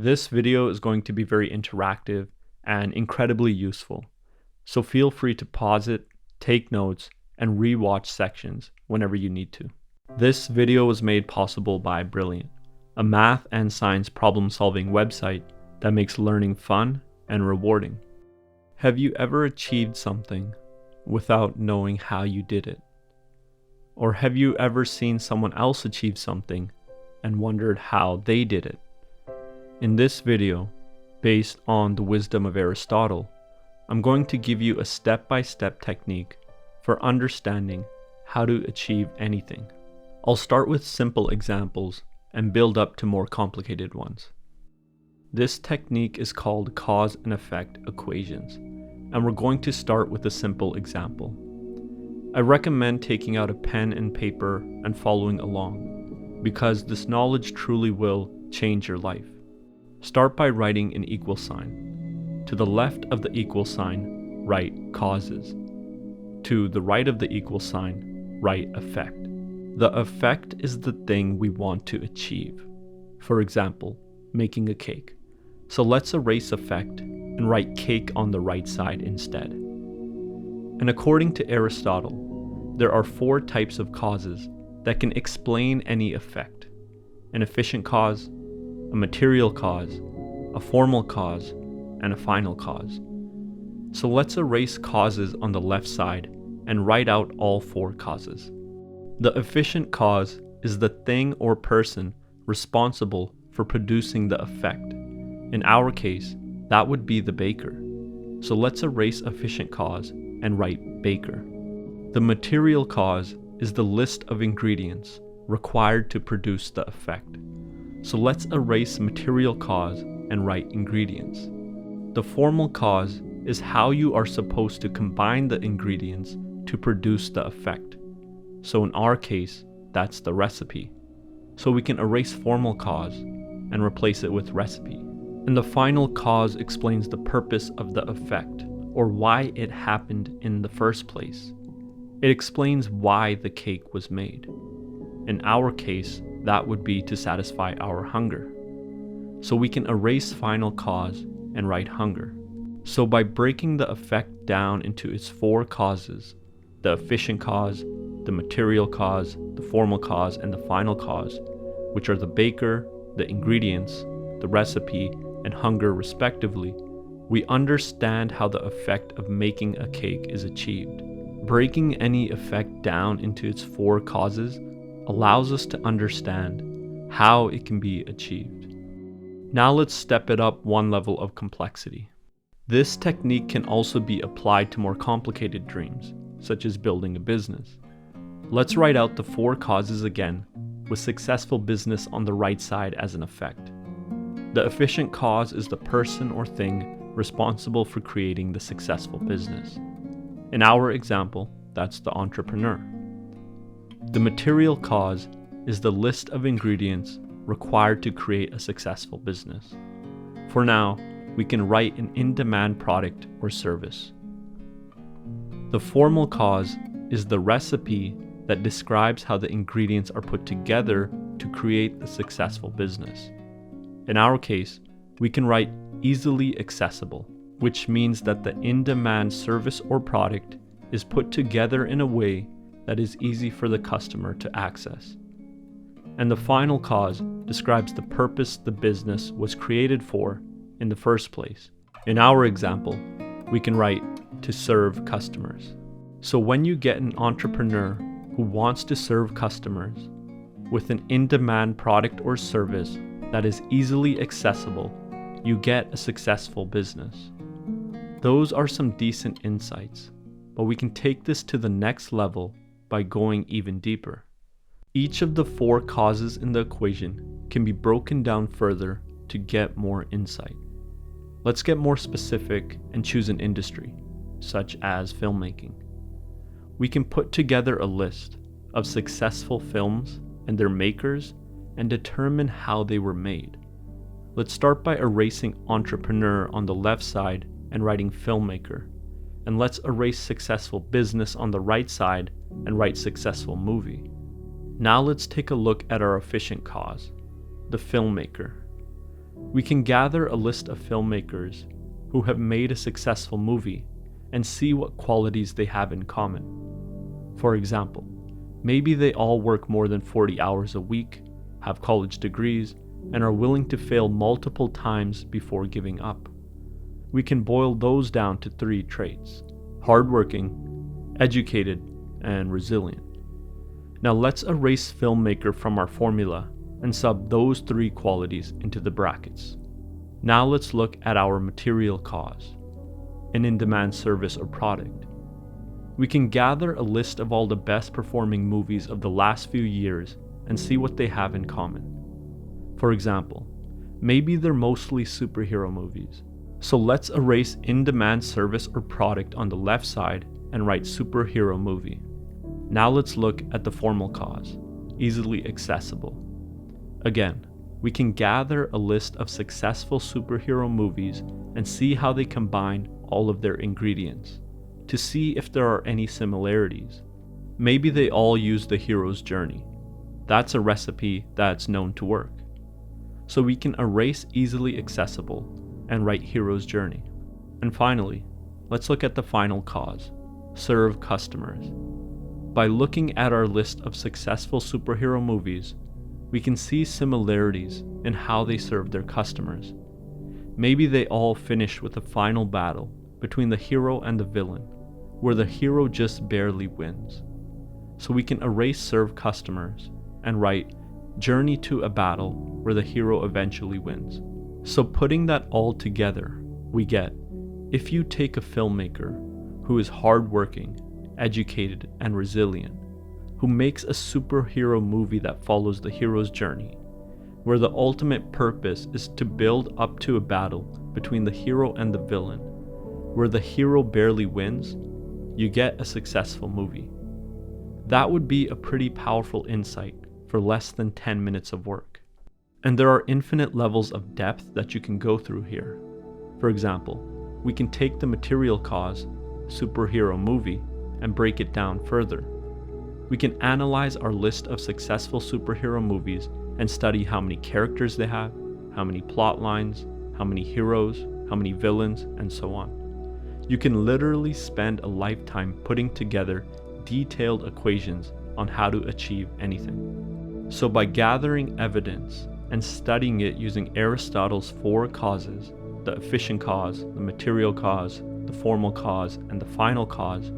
This video is going to be very interactive and incredibly useful, so feel free to pause it, take notes, and re-watch sections whenever you need to. This video was made possible by Brilliant, a math and science problem-solving website that makes learning fun and rewarding. Have you ever achieved something without knowing how you did it? Or have you ever seen someone else achieve something and wondered how they did it? In this video, based on the wisdom of Aristotle, I'm going to give you a step-by-step technique for understanding how to achieve anything. I'll start with simple examples and build up to more complicated ones. This technique is called cause and effect equations, and we're going to start with a simple example. I recommend taking out a pen and paper and following along, because this knowledge truly will change your life. Start by writing an equal sign. To the left of the equal sign, write causes. To the right of the equal sign, write effect. The effect is the thing we want to achieve. For example, making a cake. So let's erase effect and write cake on the right side instead. And according to Aristotle, there are 4 types of causes that can explain any effect: an efficient cause, a material cause, a formal cause, and a final cause. So let's erase causes on the left side and write out all 4 causes. The efficient cause is the thing or person responsible for producing the effect. In our case, that would be the baker. So let's erase efficient cause and write baker. The material cause is the list of ingredients required to produce the effect. So let's erase material cause and write ingredients. The formal cause is how you are supposed to combine the ingredients to produce the effect. So in our case, that's the recipe. So we can erase formal cause and replace it with recipe. And the final cause explains the purpose of the effect, or why it happened in the first place. It explains why the cake was made. In our case, that would be to satisfy our hunger. So we can erase final cause and write hunger. So by breaking the effect down into its 4 causes, the efficient cause, the material cause, the formal cause, and the final cause, which are the baker, the ingredients, the recipe, and hunger respectively, we understand how the effect of making a cake is achieved. Breaking any effect down into its 4 causes allows us to understand how it can be achieved. Now let's step it up one level of complexity. This technique can also be applied to more complicated dreams, such as building a business. Let's write out the 4 causes again, with successful business on the right side as an effect. The efficient cause is the person or thing responsible for creating the successful business. In our example, that's the entrepreneur. The material cause is the list of ingredients required to create a successful business. For now, we can write an in-demand product or service. The formal cause is the recipe that describes how the ingredients are put together to create the successful business. In our case, we can write easily accessible, which means that the in-demand service or product is put together in a way that is easy for the customer to access. And the final cause describes the purpose the business was created for in the first place. In our example, we can write to serve customers. So when you get an entrepreneur who wants to serve customers with an in-demand product or service that is easily accessible, you get a successful business. Those are some decent insights, but we can take this to the next level by going even deeper. Each of the 4 causes in the equation can be broken down further to get more insight. Let's get more specific and choose an industry, such as filmmaking. We can put together a list of successful films and their makers and determine how they were made. Let's start by erasing entrepreneur on the left side and writing filmmaker. And let's erase successful business on the right side and write successful movie. Now let's take a look at our efficient cause, the filmmaker. We can gather a list of filmmakers who have made a successful movie and see what qualities they have in common. For example, maybe they all work more than 40 hours a week, have college degrees, and are willing to fail multiple times before giving up. We can boil those down to 3 traits: hardworking, educated, and resilient. Now let's erase filmmaker from our formula and sub those 3 qualities into the brackets. Now let's look at our material cause, an in-demand service or product. We can gather a list of all the best performing movies of the last few years and see what they have in common. For example, maybe they're mostly superhero movies. So let's erase in-demand service or product on the left side and write superhero movie. Now let's look at the formal cause, easily accessible. Again, we can gather a list of successful superhero movies and see how they combine all of their ingredients, to see if there are any similarities. Maybe they all use the hero's journey. That's a recipe that's known to work. So we can erase easily accessible and write hero's journey. And finally, let's look at the final cause, serve customers. By looking at our list of successful superhero movies, we can see similarities in how they serve their customers. Maybe they all finish with a final battle between the hero and the villain, where the hero just barely wins. So we can erase serve customers and write journey to a battle where the hero eventually wins. So putting that all together, we get, if you take a filmmaker who is hardworking, educated, and resilient, who makes a superhero movie that follows the hero's journey, where the ultimate purpose is to build up to a battle between the hero and the villain, where the hero barely wins, you get a successful movie. That would be a pretty powerful insight for less than 10 minutes of work. And there are infinite levels of depth that you can go through here. For example, we can take the material cause, superhero movie, and break it down further. We can analyze our list of successful superhero movies and study how many characters they have, how many plot lines, how many heroes, how many villains, and so on. You can literally spend a lifetime putting together detailed equations on how to achieve anything. So by gathering evidence and studying it using Aristotle's 4 causes, the efficient cause, the material cause, the formal cause, and the final cause,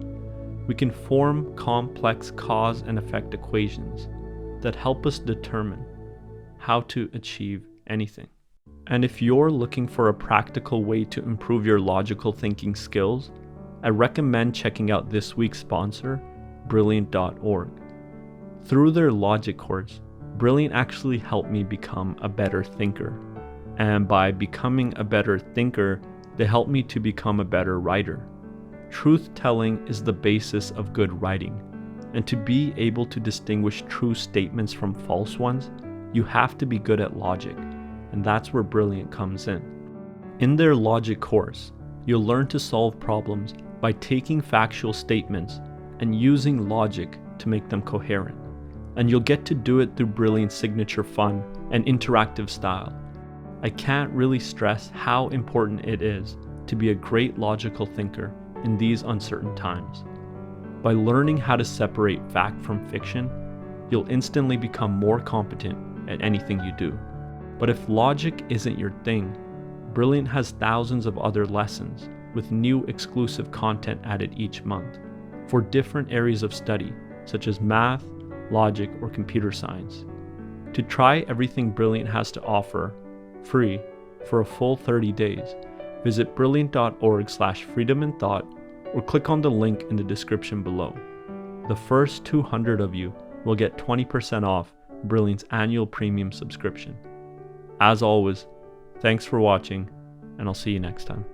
we can form complex cause and effect equations that help us determine how to achieve anything. And if you're looking for a practical way to improve your logical thinking skills, I recommend checking out this week's sponsor, Brilliant.org. Through their logic course, Brilliant actually helped me become a better thinker. And by becoming a better thinker, they helped me to become a better writer. Truth-telling is the basis of good writing, and to be able to distinguish true statements from false ones, you have to be good at logic, and that's where Brilliant comes in. In their logic course, you'll learn to solve problems by taking factual statements and using logic to make them coherent, and you'll get to do it through Brilliant's signature fun and interactive style. I can't really stress how important it is to be a great logical thinker in these uncertain times. By learning how to separate fact from fiction, you'll instantly become more competent at anything you do. But if logic isn't your thing, Brilliant has thousands of other lessons with new exclusive content added each month for different areas of study, such as math, logic, or computer science. To try everything Brilliant has to offer, free, for a full 30 days, visit brilliant.org/freedominthought or click on the link in the description below. The first 200 of you will get 20% off Brilliant's annual premium subscription. As always, thanks for watching, and I'll see you next time.